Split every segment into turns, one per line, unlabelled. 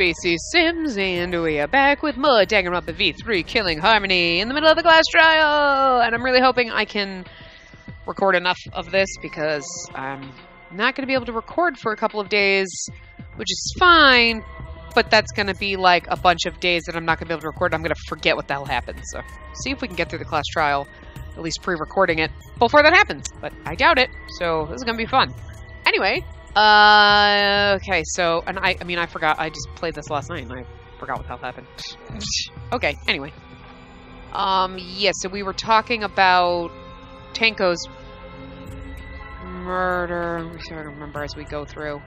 Spacey Sims, and we are back with more Danganronpa V3 Killing Harmony in the middle of the class trial! And I'm really hoping I can record enough of this because I'm not going to be able to record for a couple of days, which is fine, but that's going to be like a bunch of days that I'm not going to be able to record. I'm going to forget what the hell happened, so see if we can get through the class trial, at least pre-recording it, before that happens. But I doubt it, so this is going to be fun. Anyway, okay, so, and I mean, I forgot, I just played this last night, and I forgot what the hell happened. Okay, anyway. Yeah, so we were talking about Tenko's murder. I'm trying to remember as we go through.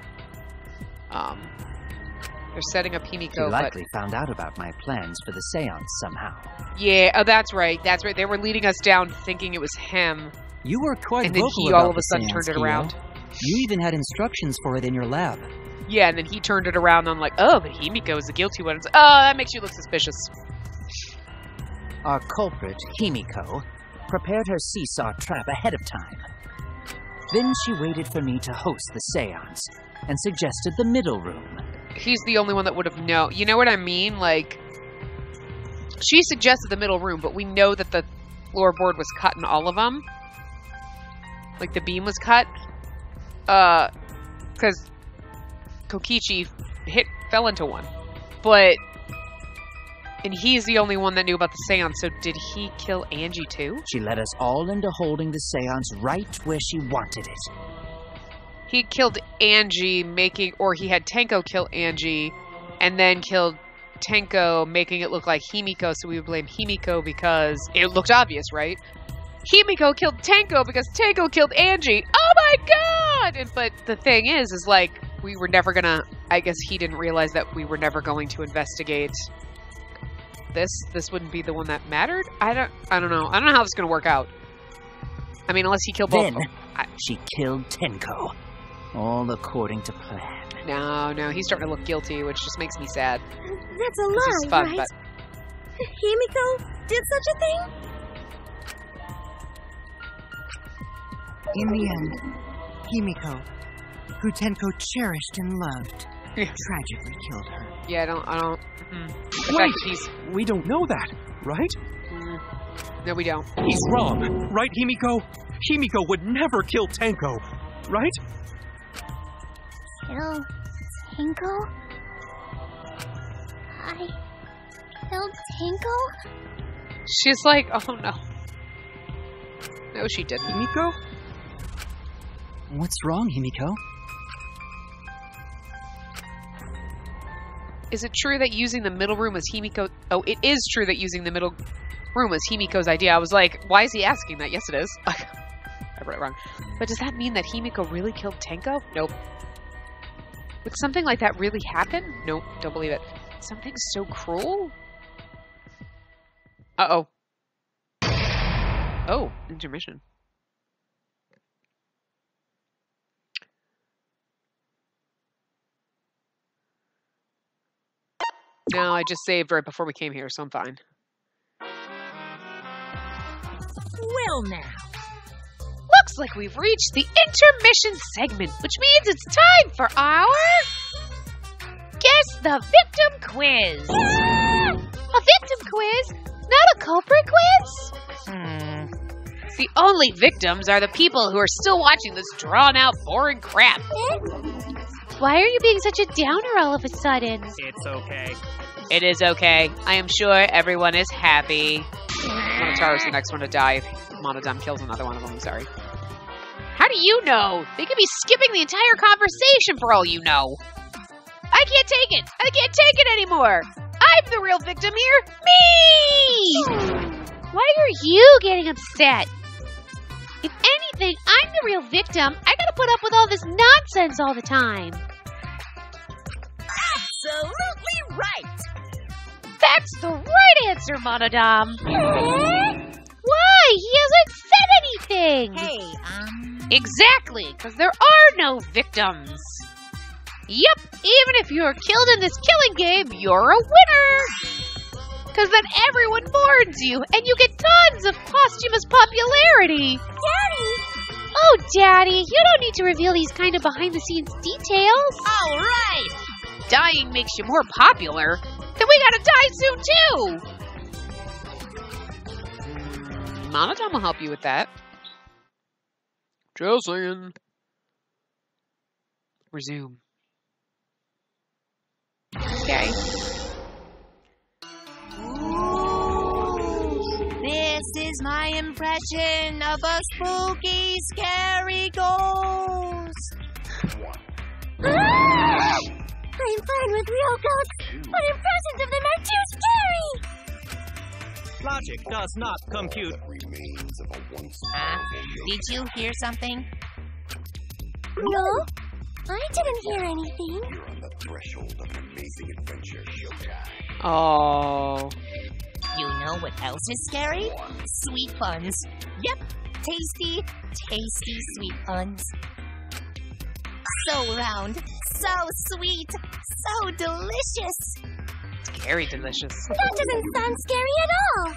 They're setting up Himiko,
She likely found out about my plans for the seance somehow.
Yeah, oh, that's right, that's right. They were leading us down thinking it was him.
You were quite
and then
vocal
he
about
all of a
the
sudden
seance,
turned it
Kyo.
around.
You even had instructions for it in your lab.
Yeah, and then he turned it around on like, oh, but Himiko is the guilty one. It's, oh, that makes you look suspicious.
Our culprit, Himiko, prepared her seesaw trap ahead of time. Then she waited for me to host the seance and suggested the middle room.
He's the only one that would have known. You know what I mean? Like, she suggested the middle room, but we know that the floorboard was cut in all of them. Like, the beam was cut. Because Kokichi fell into one. But, and he's the only one that knew about the seance, so did he kill Angie too?
She led us all into holding the seance right where she wanted it.
He killed Angie, or he had Tenko kill Angie, and then killed Tenko, making it look like Himiko, so we would blame Himiko because it looked obvious, right? Himiko killed Tenko because Tenko killed Angie. Oh my god! But the thing is like, we were never gonna, I guess he didn't realize that we were never going to investigate this. This wouldn't be the one that mattered? I don't know. I don't know how this is gonna work out. I mean, unless he killed both of them.
She killed Tenko. All according to plan.
No, he's starting to look guilty, which just makes me sad.
That's a lie,
fun,
right?
but...
Himiko did such a thing?
In the end, Himiko, who Tenko cherished and loved, tragically killed her.
Yeah, I don't...
Wait! We don't know that, right?
No, we don't.
He's wrong, right, Himiko? Himiko would never kill Tenko, right?
Kill Tenko? I killed Tenko?
She's like, oh no. No, she didn't.
Himiko?
What's wrong, Himiko?
Is it true that using the middle room was Himiko? Oh, it is true that using the middle room was Himiko's idea. I was like, why is he asking that? Yes, it is. I read it wrong. But does that mean that Himiko really killed Tenko? Nope. Would something like that really happen? Nope, don't believe it. Something so cruel? Uh-oh. Oh, intermission. No, I just saved right before we came here, so I'm fine.
Well now.
Looks like we've reached the intermission segment, which means it's time for our... Guess the Victim Quiz! Yeah! A victim quiz? Not a culprit quiz? The only victims are the people who are still watching this drawn-out, boring crap. Why are you being such a downer all of a sudden?
It's okay.
It is okay. I am sure everyone is happy. Monotaro's the next one to die if Monodam kills another one of them. I'm sorry. How do you know? They could be skipping the entire conversation for all you know. I can't take it. I can't take it anymore. I'm the real victim here. Me! Why are you getting upset? If anything, I'm the real victim. I gotta put up with all this nonsense all the time.
Absolutely right!
That's the right answer, Monodam. Why? He hasn't said anything.
Hey,
Exactly, because there are no victims. Yep, even if you're killed in this killing game, you're a winner. Because then everyone mourns you, and you get tons of posthumous popularity.
Daddy!
Oh, Daddy, you don't need to reveal these kind of behind-the-scenes details.
All right!
dying makes you more popular, then we gotta die soon too! Monodon will help you with that. Just saying. Resume. Okay.
This is my impression of a spooky, scary ghost. I'm fine with real ghosts, but impressions of them are too scary.
Logic does not compute.
Did you hear something? No, I didn't hear anything.
You're on the threshold of an amazing adventure. Showtime.
Oh.
You know what else is scary? Sweet puns. Yep, tasty, tasty sweet puns. So round, so sweet, so delicious.
Scary delicious.
That doesn't sound scary at all.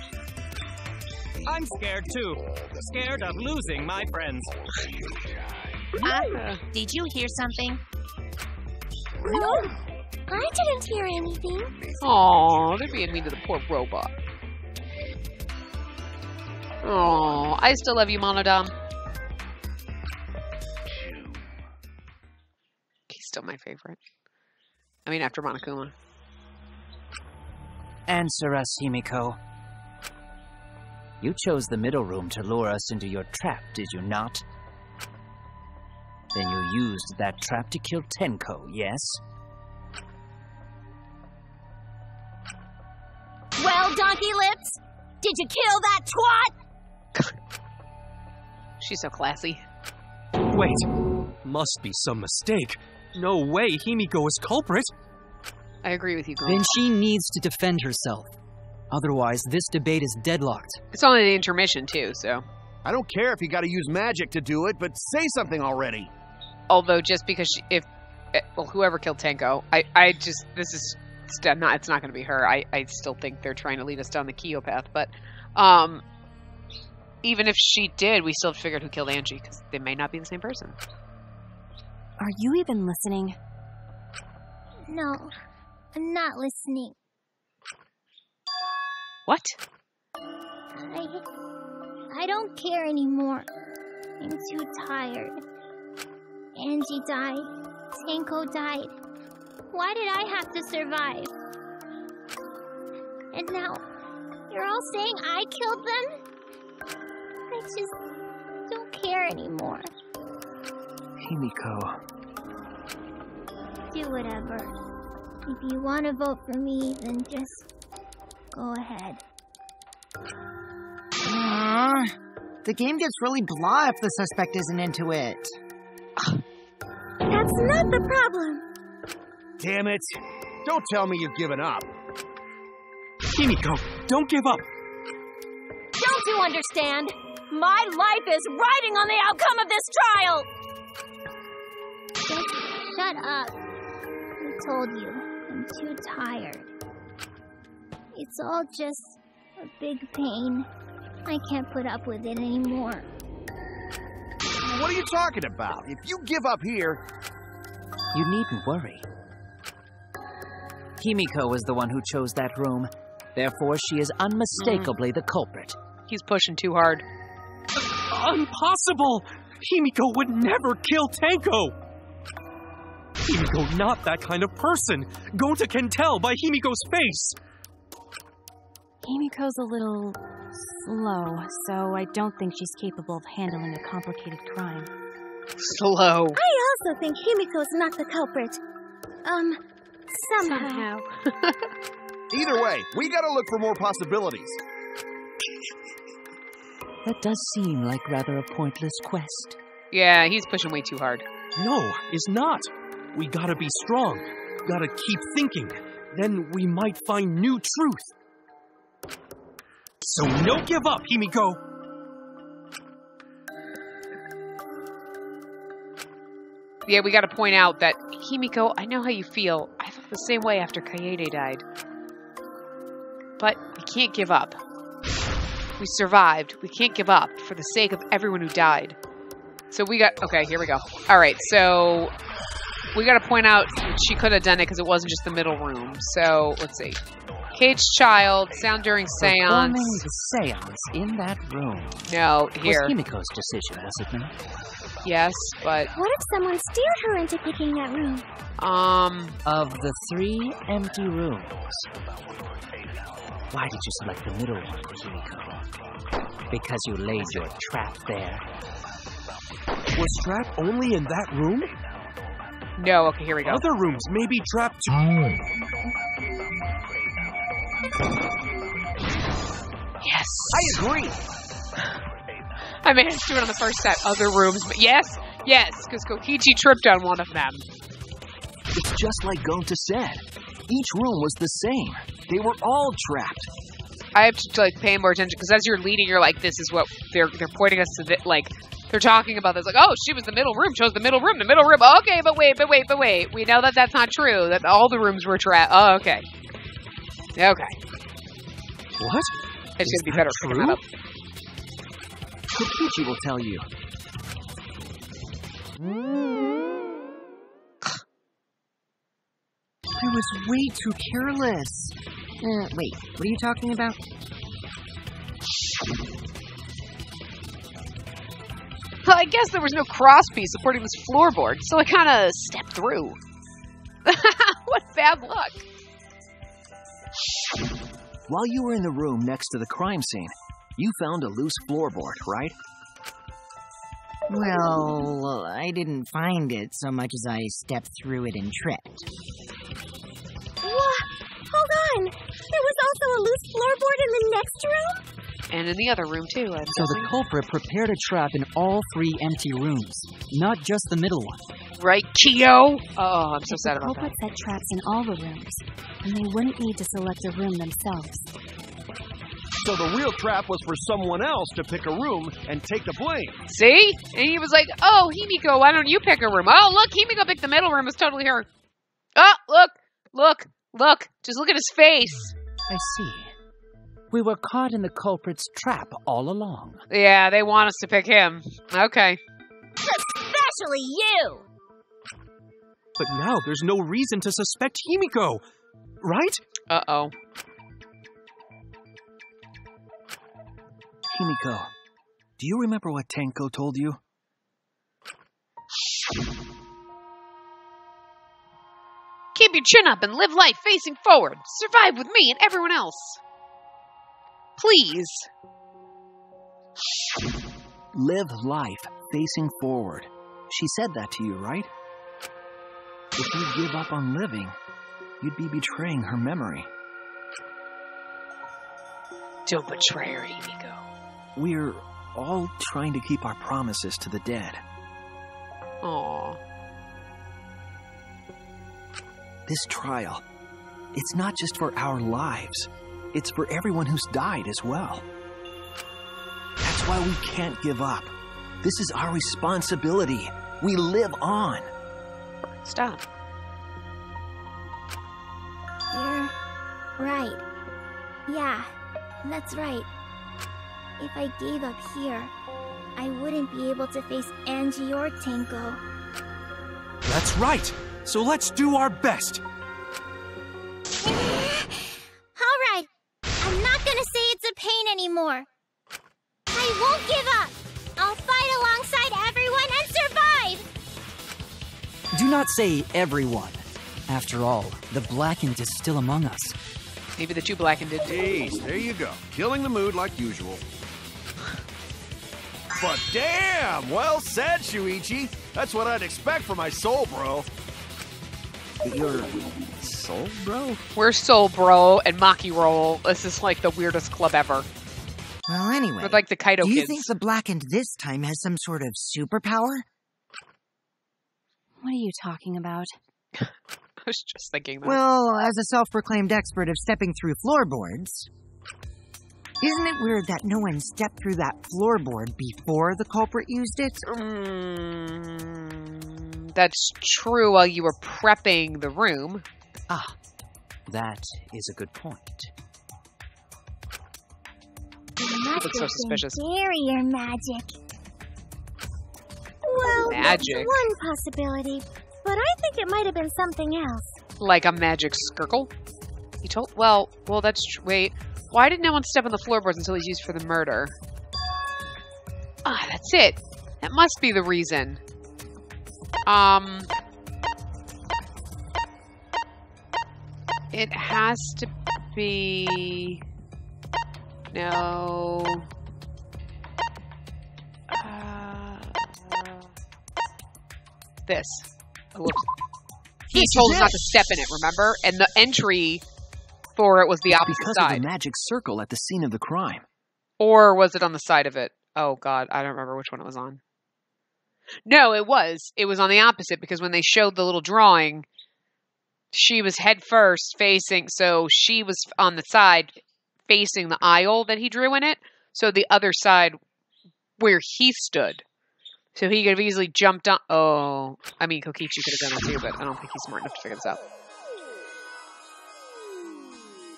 I'm scared too. Scared of losing my friends.
Did you hear something? No, I didn't hear anything.
Aw, they're being mean to the poor robot. Aw, I still love you, Monodon. He's still my favorite. I mean, after Monokuma.
Answer us, Himiko. You chose the middle room to lure us into your trap, did you not? Then you used that trap to kill Tenko, yes?
Well, Donkey Lips, did you kill that twat?
She's so classy.
Wait. Must be some mistake. No way Himiko is culprit.
I agree with you, Glenn.
Then she needs to defend herself. Otherwise, this debate is deadlocked.
It's only the intermission, too, so.
I don't care if you gotta use magic to do it, but say something already.
Although, just because whoever killed Tenko, it's not going to be her. I still think they're trying to lead us down the Kyo path, but, even if she did, we still figured who killed Angie, because they may not be the same person.
Are you even listening?
No, I'm not listening.
What?
I don't care anymore. I'm too tired. Angie died. Tenko died. Why did I have to survive? And now, you're all saying I killed them? I just don't care anymore.
Himiko.
Do whatever. If you want to vote for me, then just go ahead.
The game gets really blah if the suspect isn't into it.
That's not the problem.
Damn it. Don't tell me you've given up.
Himiko, don't give up.
Don't you understand? My life is riding on the outcome of this trial! Just shut up. I told you, I'm too tired. It's all just a big pain. I can't put up with it anymore.
What are you talking about? If you give up here...
You needn't worry. Himiko was the one who chose that room. Therefore, she is unmistakably the culprit.
He's pushing too hard.
Impossible! Himiko would never kill Tenko! Himiko not that kind of person. Gonta can tell by Himiko's face.
Himiko's a little slow, so I don't think she's capable of handling a complicated crime.
Slow.
I also think Himiko's not the culprit. Somehow.
Either way, we gotta look for more possibilities.
That does seem like rather a pointless quest.
Yeah, he's pushing way too hard.
No, it's not. We gotta be strong. Gotta keep thinking. Then we might find new truth. So no give up, Himiko!
Yeah, we gotta point out that, Himiko, I know how you feel. I felt the same way after Kaede died. But we can't give up. We survived. We can't give up for the sake of everyone who died. So we got... Okay, here we go. Alright, so... we gotta point out she could have done it because it wasn't just the middle room. So, let's see. Caged child, sound during seance.
Performing the seance in that room.
No, here.
Was Himiko's decision, was it not?
Yes, but...
What if someone steered her into picking that room?
Of the 3 empty rooms, why did you select the middle one, Himiko? Because you laid your trap there?
Was trap only in that room?
No, okay, here we go.
Other rooms may be trapped too.
Yes!
I agree!
I managed to do it on the first set. Other rooms, but yes, because Kokichi tripped on one of them.
It's just like Gonta said. Each room was the same. They were all trapped.
I have to like pay more attention because as you're leading, you're like, this is what they're pointing us to. Like they're talking about this. Like, oh, she was the middle room. Chose the middle room. The middle room. Okay, but wait. We know that that's not true. That all the rooms were trapped. Oh, okay. Okay.
What?
It's gonna be better figuring that up.
Kokichi will tell you.
I was way too careless. Wait, what are you talking about?
Well, I guess there was no crosspiece supporting this floorboard, so I kind of stepped through. What bad luck.
While you were in the room next to the crime scene, you found a loose floorboard, right?
Well, I didn't find it so much as I stepped through it and tripped.
What? Hold on! There was also a loose floorboard in the next room?
And in the other room, too.
So the culprit prepared a trap in all 3 empty rooms, not just the middle one.
Right, Kyo? Oh, I'm so sad about that.
The culprit set traps in all the rooms, and they wouldn't need to select a room themselves.
So the real trap was for someone else to pick a room and take the blame.
See? And he was like, oh, Himiko, why don't you pick a room? Oh, look, Himiko picked the middle room. It's totally her. Oh, look. Just look at his face.
I see. We were caught in the culprit's trap all along.
Yeah, they want us to pick him. Okay.
Especially you!
But now there's no reason to suspect Himiko, right?
Uh-oh.
Himiko, do you remember what Tenko told you?
Keep your chin up and live life facing forward. Survive with me and everyone else. Please.
Live life facing forward. She said that to you, right? If you give up on living, you'd be betraying her memory.
Don't betray her, Himiko.
We're all trying to keep our promises to the dead.
Aww.
This trial, it's not just for our lives. It's for everyone who's died as well. That's why we can't give up. This is our responsibility. We live on.
Stop.
You're right. Yeah, that's right. If I gave up here, I wouldn't be able to face Angie or Tenko.
That's right. So let's do our best.
Alright, I'm not gonna say it's a pain anymore. I won't give up. I'll fight alongside everyone and survive.
Do not say everyone. After all, the Blackened is still among us.
Maybe the 2 Blackened did.
Jeez, there you go. Killing the mood like usual. But damn, well said, Shuichi. That's what I'd expect from my soul bro. Your soul bro?
We're Soul Bro and Maki Roll. This is like the weirdest club ever.
Well, anyway,
With like the Kaido
do you
kids.
think the Blackened this time has some sort of superpower?
What are you talking about?
I was just thinking that.
Well, as a self-proclaimed expert of stepping through floorboards, isn't it weird that no one stepped through that floorboard before the culprit used it?
That's true while you were prepping the room.
Ah, that is a good point.
You must
looks so
have
suspicious.
been barrier magic. Well,
Magic.
that's one possibility. But But I think it might have been something else.
Like a magic circle? He told... Well, that's... Wait. Why did no one step on the floorboards until he's used for the murder? Ah, that's it. That must be the reason. It has to be... No... This. He told us not to step in it, remember? And the entry for it was the opposite
because
side.
Because of the magic circle at the scene of the crime.
Or was it on the side of it? Oh, God. I don't remember which one it was on. No, it was. It was on the opposite because when they showed the little drawing, she was head first facing, so she was on the side facing the aisle that he drew in it. So the other side where he stood. So he could have easily jumped on. Oh, I mean, Kokichi could have done it too, but I don't think he's smart enough to figure this out.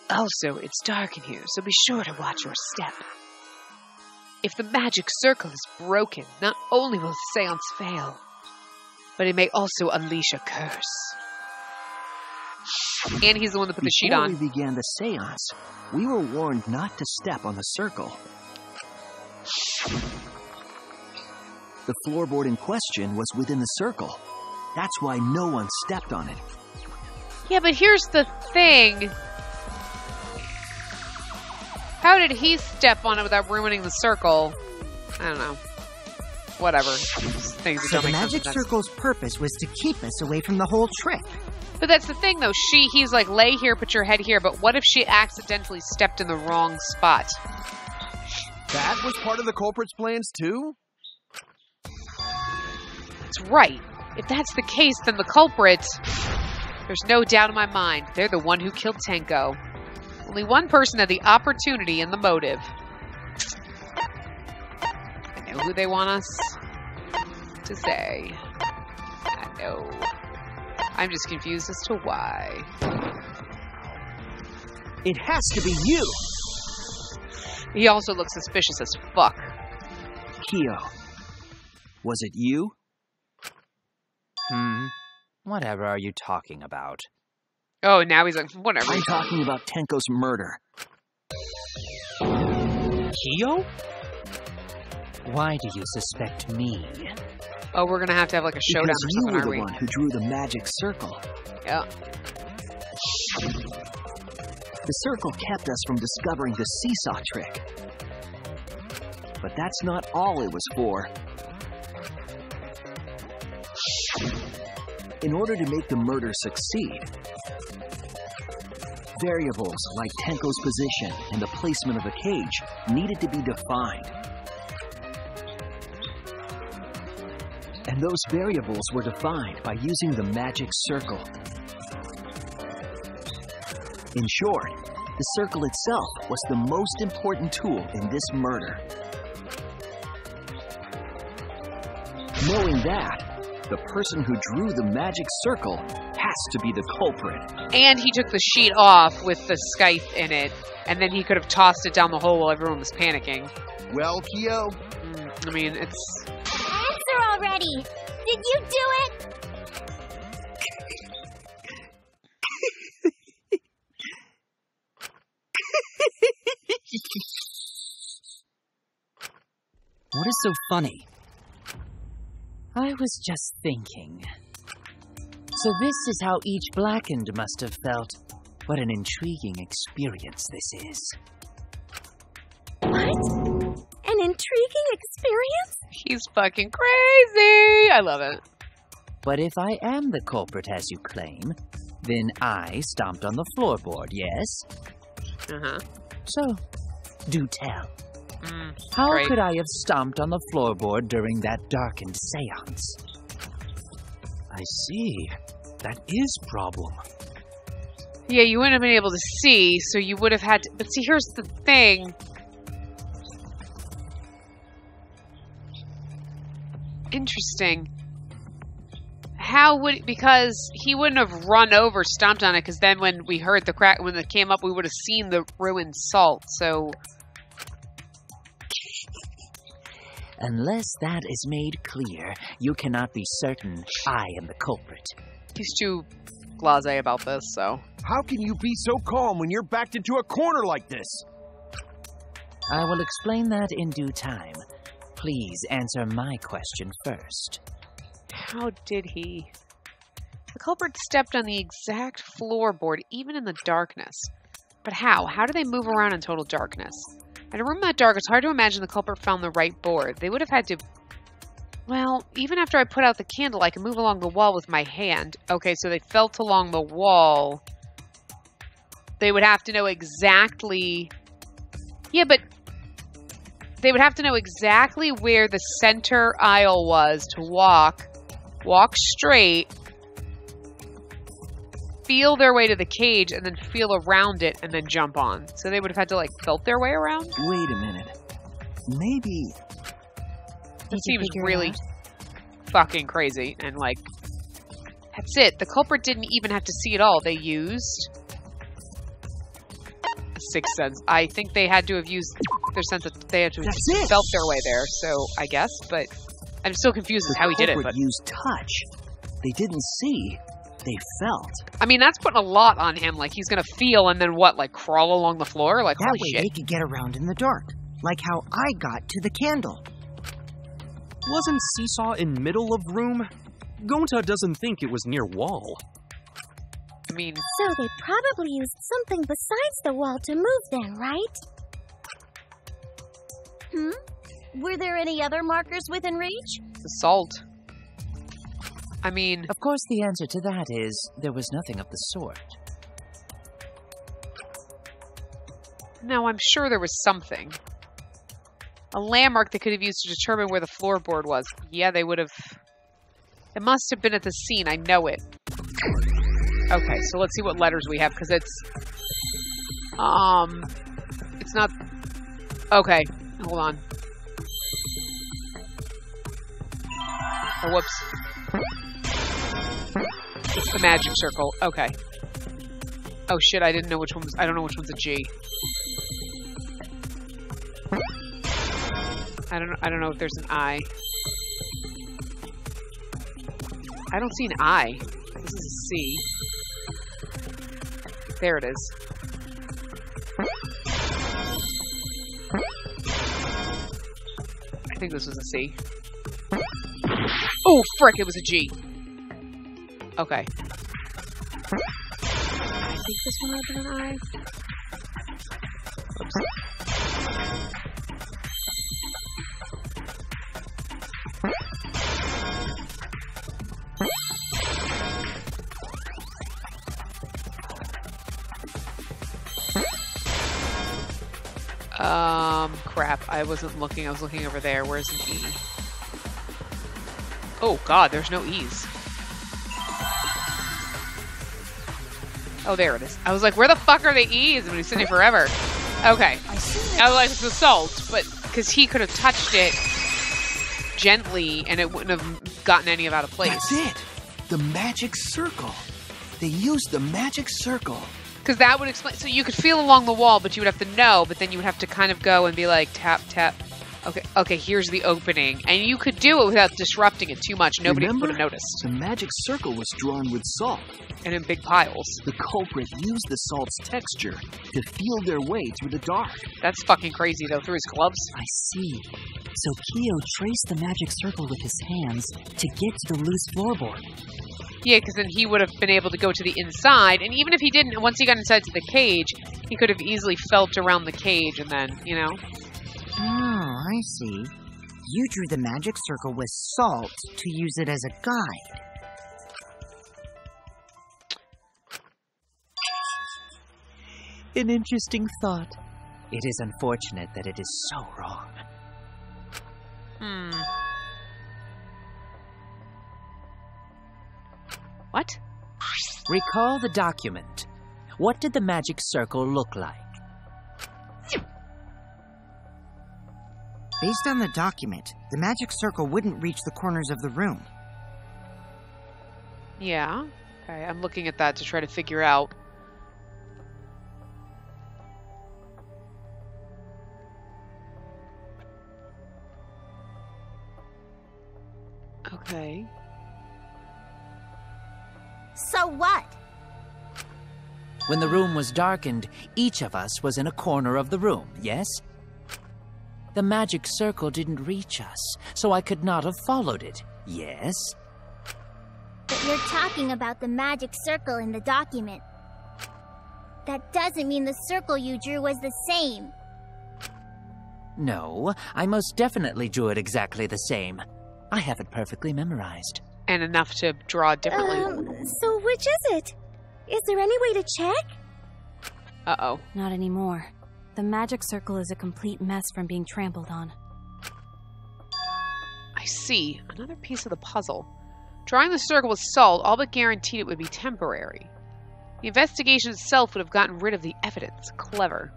Also, it's dark in here, so be sure to watch your step. If the magic circle is broken, not only will the seance fail, but it may also unleash a curse. And he's the one that put the sheet on.
Before we began the seance, we were warned not to step on the circle. The floorboard in question was within the circle. That's why no one stepped on it.
Yeah, but here's the thing. How did he step on it without ruining the circle? I don't know. Whatever. Things that
So
don't
the
make
magic
sense.
circle's purpose was to keep us away from the whole trick.
But that's the thing, though. He's like, lay here, put your head here. But what if she accidentally stepped in the wrong spot?
That was part of the culprit's plans, too?
That's right. If that's the case, then the culprit, there's no doubt in my mind, they're the one who killed Tenko. Only one person had the opportunity and the motive. I know who they want us to say. I know. I'm just confused as to why.
It has to be you!
He also looks suspicious as fuck.
Kyo, was it you?
Whatever are you talking about?
Oh, now he's like, whatever.
I'm talking about Tenko's murder.
Kyo? Why do you suspect me?
Oh, we're gonna have to have like a showdown
Because
or
you
something,
were
aren't
the
we?
one who drew the magic circle.
Yeah.
The circle kept us from discovering the seesaw trick. But that's not all it was for. In order to make the murder succeed, variables like Tenko's position and the placement of the cage needed to be defined. And those variables were defined by using the magic circle. In short, the circle itself was the most important tool in this murder. Knowing that, the person who drew the magic circle has to be the culprit.
And he took the sheet off with the scythe in it, and then he could have tossed it down the hole while everyone was panicking.
Well, Kyo?
I mean, it's...
Answer already! Did you do it?
What is so funny?
I was just thinking. So this is how each blackened must have felt. What an intriguing experience this is.
What? An intriguing experience?
He's fucking crazy! I love it.
But if I am the culprit as you claim, then I stomped on the floorboard, yes?
Uh-huh.
So, do tell. How
great.
could I have stomped on the floorboard during that darkened seance?
I see. That is problem.
Yeah, you wouldn't have been able to see, so you would have had to... But see, here's the thing. Interesting. How would... Because he wouldn't have run over, stomped on it, because then when we heard the crack... When it came up, we would have seen the ruined salt, so...
Unless that is made clear, you cannot be certain I am the culprit.
He's too blasé about this, so...
How can you be so calm when you're backed into a corner like this?
I will explain that in due time. Please answer my question first.
How did he? The culprit stepped on the exact floorboard, even in the darkness. But how? How do they move around in total darkness? In a room that dark, it's hard to imagine the culprit found the right board. They would have had to... Well, even after I put out the candle, I can move along the wall with my hand. Okay, so they felt along the wall. They would have to know exactly... Yeah, but... They would have to know exactly where the center aisle was to walk straight, feel their way to the cage, and then feel around it, and then jump on. So they would have had to, like, felt their way around?
Wait a minute. Maybe...
That seems really fucking crazy, and, like, that's it. The culprit didn't even have to see it all. They used... a sixth sense. I think they had to have used their sense that they had to have felt their way there, so I guess, but I'm still confused as how he did it. But
used touch. They didn't see. They felt.
I mean, that's putting a lot on him. Like, he's gonna feel and then what, like, crawl along the floor? Like,
that
holy
way
shit.
they could get around in the dark, like how I got to the candle.
Wasn't Seesaw in middle of room? Gonta doesn't think it was near wall.
I mean...
So they probably used something besides the wall to move then, right? Were there any other markers within reach?
The salt. I mean...
Of course the answer to that is, there was nothing of the sort.
No, I'm sure there was something. A landmark they could have used to determine where the floorboard was. Yeah, they would have... It must have been at the scene, I know it. Okay, so let's see what letters we have, because it's... It's not... Okay, hold on. Oh, whoops. It's the magic circle. Okay. Oh shit, I didn't know which one was... I don't know which one's a G. I don't know if there's an I. I don't see an I. This is a C. There it is. I think this was a C. Oh, frick, it was a G. Okay. I think this one might have been an I. Oops. Crap. I wasn't looking. I was looking over there. Where's an E? Oh, God. There's no E's. Oh, there it is. I was like, where the fuck are the E's? I've been sitting forever. Okay. I was like, it's the salt, but because he could have touched it gently and it wouldn't have gotten any of out of place.
That's it. The magic circle. They used the magic circle.
Because that would explain. So you could feel along the wall, but you would have to know. But then you would have to kind of go and be like, tap, tap. Okay, here's the opening. And you could do it without disrupting it too much. Nobody would have noticed.
The magic circle was drawn with salt.
And in big piles.
The culprit used the salt's texture to feel their way through the dark.
That's fucking crazy, though, through his gloves.
I see. So Kyo traced the magic circle with his hands to get to the loose floorboard.
Yeah, because then he would have been able to go to the inside. And even if he didn't, once he got inside to the cage, he could have easily felt around the cage and then, you know.
Oh, I see. You drew the magic circle with salt to use it as a guide.
An interesting thought. It is unfortunate that it is so wrong.
What?
Recall the document. What did the magic circle look like?
Based on the document, the magic circle wouldn't reach the corners of the room.
Yeah. Okay, I'm looking at that to try to figure out. Okay.
So what?
When the room was darkened, each of us was in a corner of the room, yes? The magic circle didn't reach us, so I could not have followed it, yes?
But you're talking about the magic circle in the document. That doesn't mean the circle you drew was the same.
No, I most definitely drew it exactly the same. I have it perfectly memorized.
And enough to draw differently.
So which is it? Is there any way to check?
Uh-oh.
Not anymore. The magic circle is a complete mess from being trampled on.
I see. Another piece of the puzzle. Drawing the circle with salt all but guaranteed it would be temporary. The investigation itself would have gotten rid of the evidence. Clever.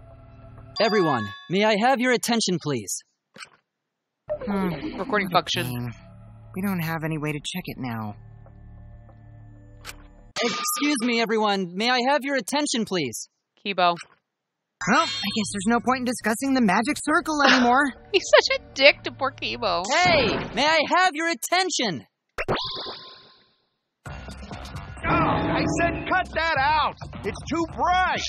Everyone, may I have your attention, please?
Recording function.
We don't have any way to check it now.
Excuse me, everyone. May I have your attention, please?
Kibo.
Well, I guess there's no point in discussing the magic circle anymore.
He's such a dick to poor Kibo.
Hey, may I have your attention?
I said cut that out! It's too bright!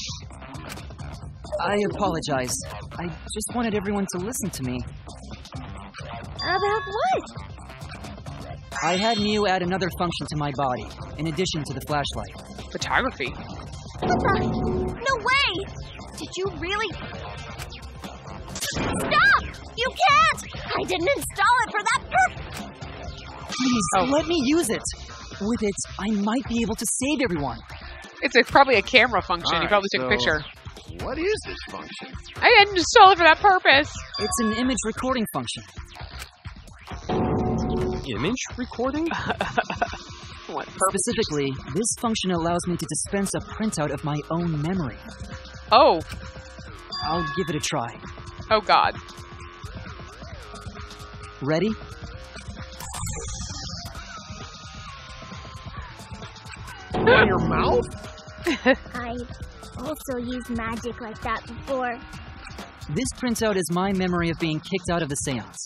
I apologize. I just wanted everyone to listen to me.
About what?
I had Mew add another function to my body, in addition to the flashlight.
Photography.
What the? No way! Did you really? Stop! You can't! I didn't install it for that purpose!
Please, let me use it. With it, I might be able to save everyone.
It's probably a camera function. You probably took a picture.
What is this function?
I didn't install it for that purpose.
It's an image recording function.
Image recording?
What purpose?
Specifically, this function allows me to dispense a printout of my own memory.
Oh.
I'll give it a try.
Oh, God.
Ready?
In your mouth?
I also used magic like that before.
This printout is my memory of being kicked out of the seance.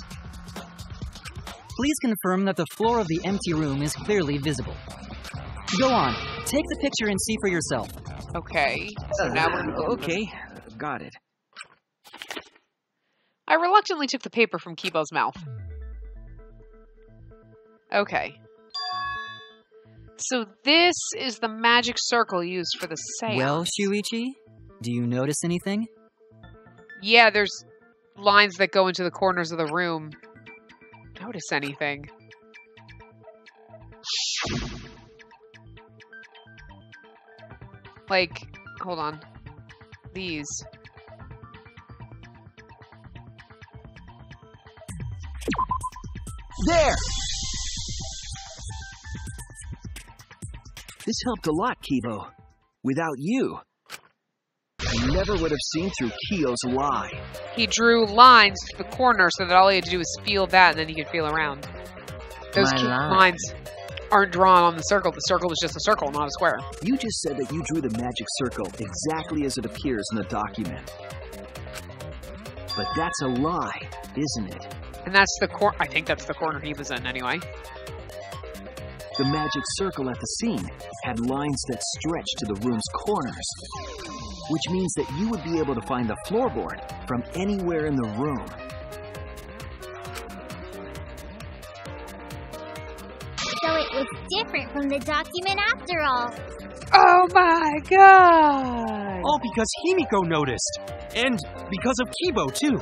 Please confirm that the floor of the empty room is clearly visible. Go on, take the picture and see for yourself.
Okay, so now we're...
Okay, got it.
I reluctantly took the paper from Kibo's mouth. Okay. So this is the magic circle used for the seance.
Well, Shuichi, do you notice anything?
Yeah, there's lines that go into the corners of the room. Notice anything? Like, hold on. These.
There! This helped a lot, Kibo. Without you, I never would have seen through Kiyo's lie.
He drew lines to the corner so that all he had to do was feel that and then he could feel around. Those lines aren't drawn on the circle. The circle is just a circle, not a square.
You just said that you drew the magic circle exactly as it appears in the document. But that's a lie, isn't it?
And that's the corner. I think that's the corner he was in anyway.
The magic circle at the scene had lines that stretched to the room's corners, which means that you would be able to find the floorboard from anywhere in the room.
So it was different from the document after all.
Oh my god!
All because Himiko noticed. And because of Kibo, too.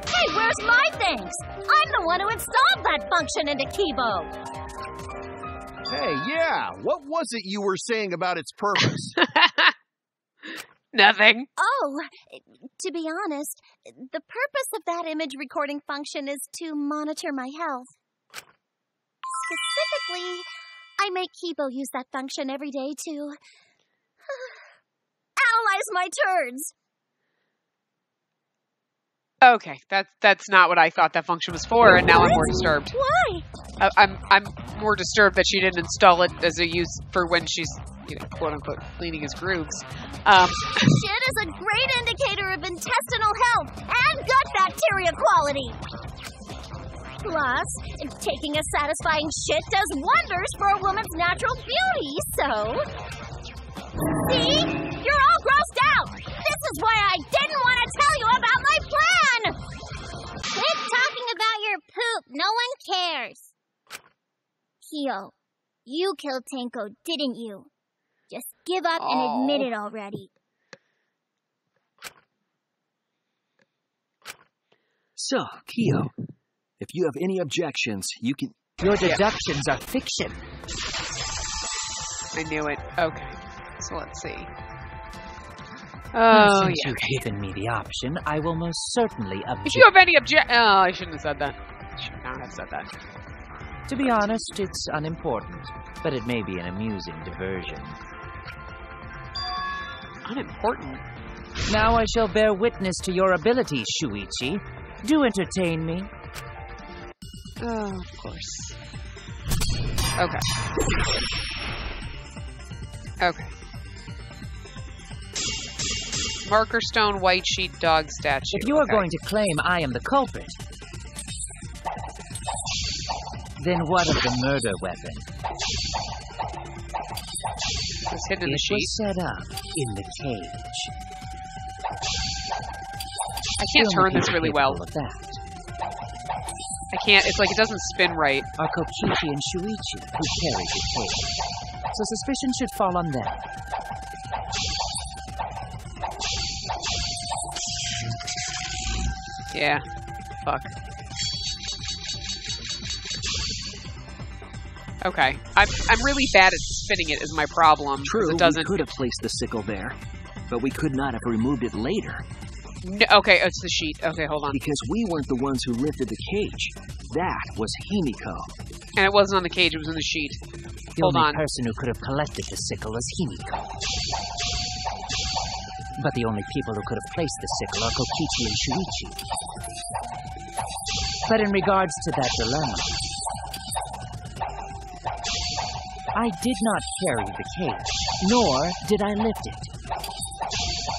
Hey, where's my things? I'm the one who installed that function into Kibo.
Hey, yeah, what was it you were saying about its purpose?
Nothing.
Oh, to be honest, the purpose of that image recording function is to monitor my health. Specifically, I make Kibo use that function every day to analyze my turds.
Okay, that's not what I thought that function was for, and now I'm more disturbed.
Why?
I'm more disturbed that she didn't install it as a use for when she's, quote unquote, cleaning his grooves.
Shit is a great indicator of intestinal health and gut bacteria quality. Plus, taking a satisfying shit does wonders for a woman's natural beauty, so... See? You're all grossed out! This is why I didn't want to tell you about my plan!
Quit talking about your poop. No one cares.
Kyo, you killed Tenko, didn't you? Just give up and admit it already.
So, Kyo, if you have any objections, you can...
Your deductions are fiction.
I knew it. Okay. So let's see. Oh,
Since you've given me the option, I will most certainly object.
If you have any I shouldn't have said that. I should not have said that.
To be honest, it's unimportant, but it may be an amusing diversion.
Unimportant?
Now I shall bear witness to your abilities, Shuichi. Do entertain me.
Oh, of course. Okay. Okay. Marker stone, white sheet, dog statue.
If you are going to claim I am the culprit, then what of the murder weapon?
It's hidden in the sheet.
It was set up in the cage.
I can't turn this really well.
Of that.
I can't. It's like it doesn't spin right.
Are Kokichi and Shuichi who carried the cage, so suspicion should fall on them.
Yeah. Fuck. Okay. I'm really bad at spinning it is my problem.
True,
it doesn't...
we could have placed the sickle there, but we could not have removed it later.
No, okay, it's the sheet. Okay, hold on.
Because we weren't the ones who lifted the cage. That was Himiko.
And it wasn't on the cage, it was in the sheet.
The
Hold
only
on.
person who could have collected the sickle is Himiko. But the only people who could have placed the sickle are Kokichi and Shuichi. But in regards to that dilemma, I did not carry the cage, nor did I lift it.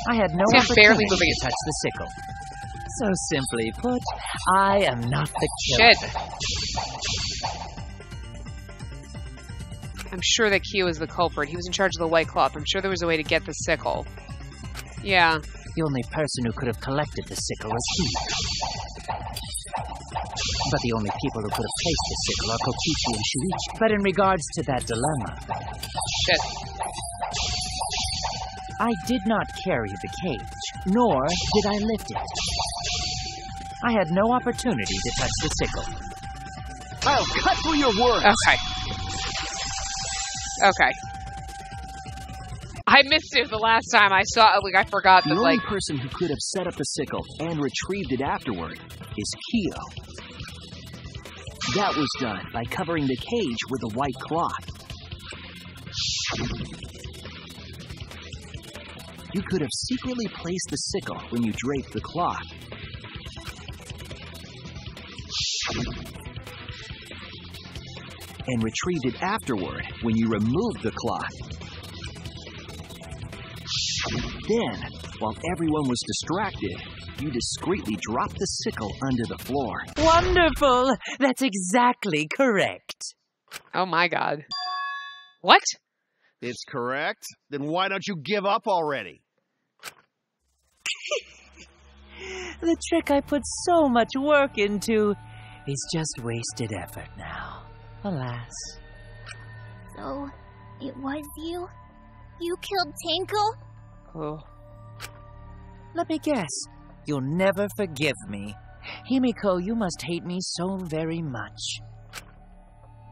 I had no opportunity to touch the sickle. So simply put, I am not the killer.
Shit. I'm sure that Kyo is the culprit. He was in charge of the white cloth. I'm sure there was a way to get the sickle. Yeah.
The only person who could have collected the sickle was he. But the only people who could have placed the sickle are Kokichi and Shuichi. But in regards to that dilemma...
Shit.
I did not carry the cage, nor did I lift it. I had no opportunity to touch the sickle.
I'll cut through your words!
Okay. Okay. I missed it the last time I saw it. Like, I forgot that,
the only person who could have set up the sickle and retrieved it afterward is Kyo. That was done by covering the cage with a white cloth. You could have secretly placed the sickle when you draped the cloth. And retrieved it afterward when you removed the cloth. Then, while everyone was distracted, you discreetly dropped the sickle under the floor.
Wonderful! That's exactly correct.
Oh my god. What?
It's correct? Then why don't you give up already?
The trick I put so much work into is just wasted effort now. Alas.
So, it was you? You killed Tenko?
Oh. Let me guess. You'll never forgive me. Himiko, you must hate me so very much.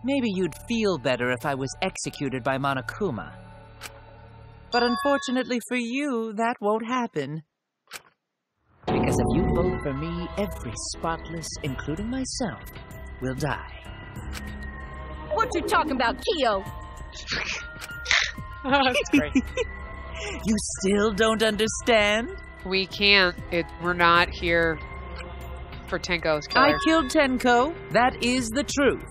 Maybe you'd feel better if I was executed by Monokuma. But unfortunately for you, that won't happen. Because if you vote for me, every spotless, including myself, will die.
What you talking about, Kyo?
Oh, that's great.
You still don't understand?
We can't. We're not here for Tenko's killer.
I killed Tenko. That is the truth.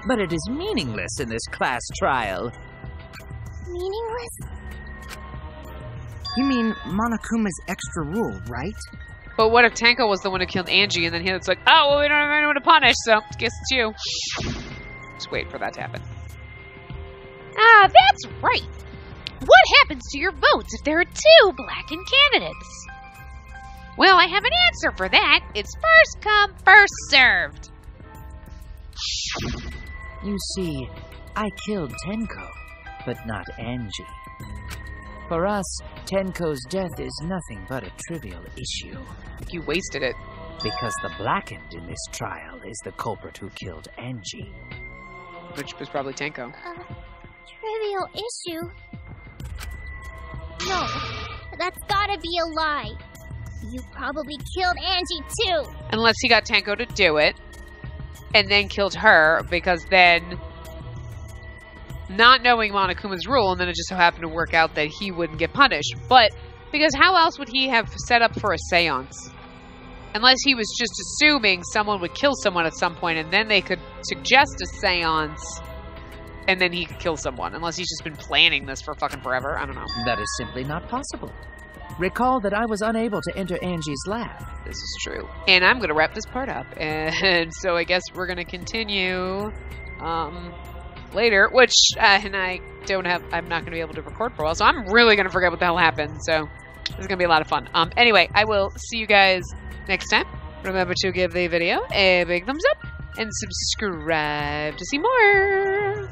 But it is meaningless in this class trial.
Meaningless?
You mean Monokuma's extra rule, right?
But what if Tanko was the one who killed Angie, and then it's like, oh, well, we don't have anyone to punish, so I guess it's you. Just wait for that to happen.
Ah, that's right. What happens to your votes if there are 2 blackened candidates? Well, I have an answer for that. It's first come, first served.
You see, I killed Tenko, but not Angie. For us, Tenko's death is nothing but a trivial issue.
You wasted it.
Because the blackened in this trial is the culprit who killed Angie.
Which was probably Tenko.
Trivial issue? No, that's gotta be a lie. You probably killed Angie too.
Unless he got Tenko to do it, and then killed her, because then, not knowing Monokuma's rule, and then it just so happened to work out that he wouldn't get punished. But, because how else would he have set up for a seance? Unless he was just assuming someone would kill someone at some point, and then they could suggest a seance, and then he could kill someone. Unless he's just been planning this for fucking forever. I don't know.
That is simply not possible. Recall that I was unable to enter Angie's lab.
This is true. And I'm going to wrap this part up. And so I guess we're going to continue later, which, and I'm not going to be able to record for a while, so I'm really going to forget what the hell happened. So this is going to be a lot of fun. Anyway, I will see you guys next time. Remember to give the video a big thumbs up and subscribe to see more.